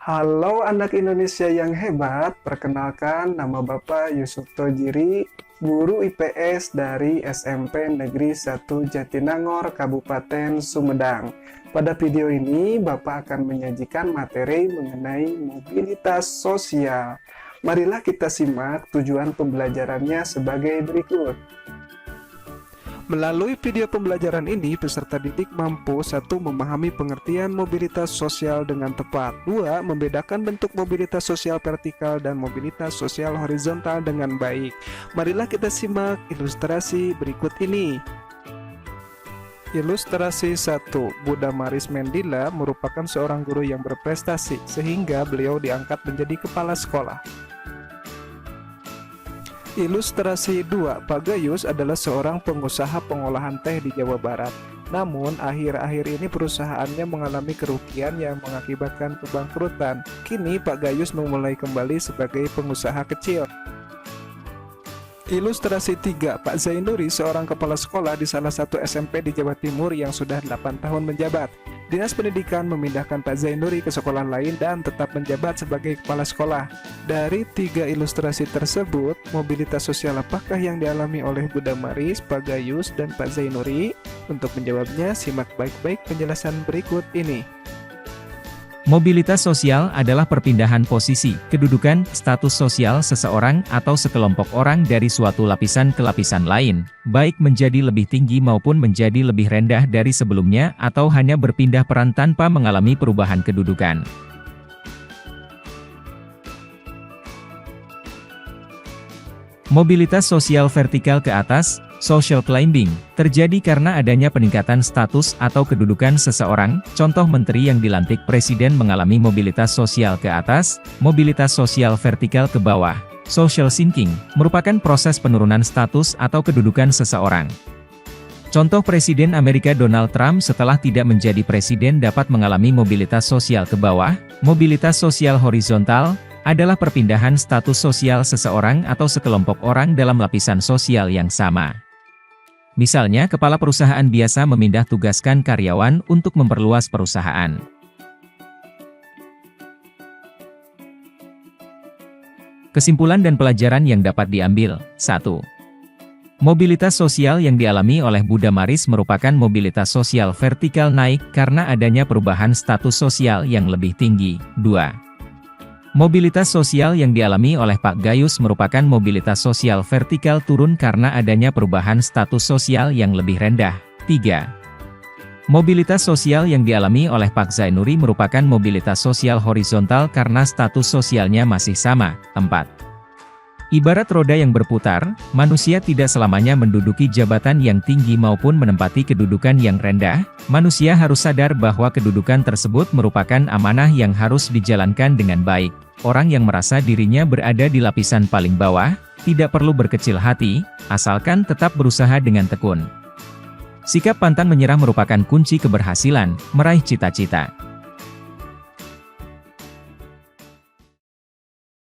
Halo anak Indonesia yang hebat, perkenalkan nama Bapak Yusuf Tojiri, guru IPS dari SMP Negeri 1 Jatinangor, Kabupaten Sumedang. Pada video ini, Bapak akan menyajikan materi mengenai mobilitas sosial. Marilah kita simak tujuan pembelajarannya sebagai berikut. Melalui video pembelajaran ini, peserta didik mampu 1. Memahami pengertian mobilitas sosial dengan tepat. 2. Membedakan bentuk mobilitas sosial vertikal dan mobilitas sosial horizontal dengan baik. Marilah kita simak ilustrasi berikut ini. Ilustrasi 1. Budha Maris Mendila merupakan seorang guru yang berprestasi, sehingga beliau diangkat menjadi kepala sekolah. Ilustrasi 2. Pak Gayus adalah seorang pengusaha pengolahan teh di Jawa Barat. Namun, akhir-akhir ini perusahaannya mengalami kerugian yang mengakibatkan kebangkrutan. Kini, Pak Gayus memulai kembali sebagai pengusaha kecil. Ilustrasi 3. Pak Zainuri, seorang kepala sekolah di salah satu SMP di Jawa Timur yang sudah 8 tahun menjabat. Dinas Pendidikan memindahkan Pak Zainuri ke sekolah lain dan tetap menjabat sebagai kepala sekolah. Dari 3 ilustrasi tersebut, mobilitas sosial apakah yang dialami oleh Budha Maris, Pak Gayus, dan Pak Zainuri? Untuk menjawabnya, simak baik-baik penjelasan berikut ini. Mobilitas sosial adalah perpindahan posisi, kedudukan, status sosial seseorang atau sekelompok orang dari suatu lapisan ke lapisan lain, baik menjadi lebih tinggi maupun menjadi lebih rendah dari sebelumnya atau hanya berpindah peran tanpa mengalami perubahan kedudukan. Mobilitas sosial vertikal ke atas, social climbing, terjadi karena adanya peningkatan status atau kedudukan seseorang. Contoh menteri yang dilantik presiden mengalami mobilitas sosial ke atas, mobilitas sosial vertikal ke bawah. Social sinking, merupakan proses penurunan status atau kedudukan seseorang. Contoh Presiden Amerika Donald Trump setelah tidak menjadi presiden dapat mengalami mobilitas sosial ke bawah. Mobilitas sosial horizontal adalah perpindahan status sosial seseorang atau sekelompok orang dalam lapisan sosial yang sama. Misalnya, kepala perusahaan biasa memindah tugaskan karyawan untuk memperluas perusahaan. Kesimpulan dan pelajaran yang dapat diambil. 1. Mobilitas sosial yang dialami oleh Budha Maris merupakan mobilitas sosial vertikal naik karena adanya perubahan status sosial yang lebih tinggi. 2. Mobilitas sosial yang dialami oleh Pak Gayus merupakan mobilitas sosial vertikal turun karena adanya perubahan status sosial yang lebih rendah. 3. Mobilitas sosial yang dialami oleh Pak Zainuri merupakan mobilitas sosial horizontal karena status sosialnya masih sama. 4. Ibarat roda yang berputar, manusia tidak selamanya menduduki jabatan yang tinggi maupun menempati kedudukan yang rendah. Manusia harus sadar bahwa kedudukan tersebut merupakan amanah yang harus dijalankan dengan baik. Orang yang merasa dirinya berada di lapisan paling bawah, tidak perlu berkecil hati, asalkan tetap berusaha dengan tekun. Sikap pantang menyerah merupakan kunci keberhasilan, meraih cita-cita.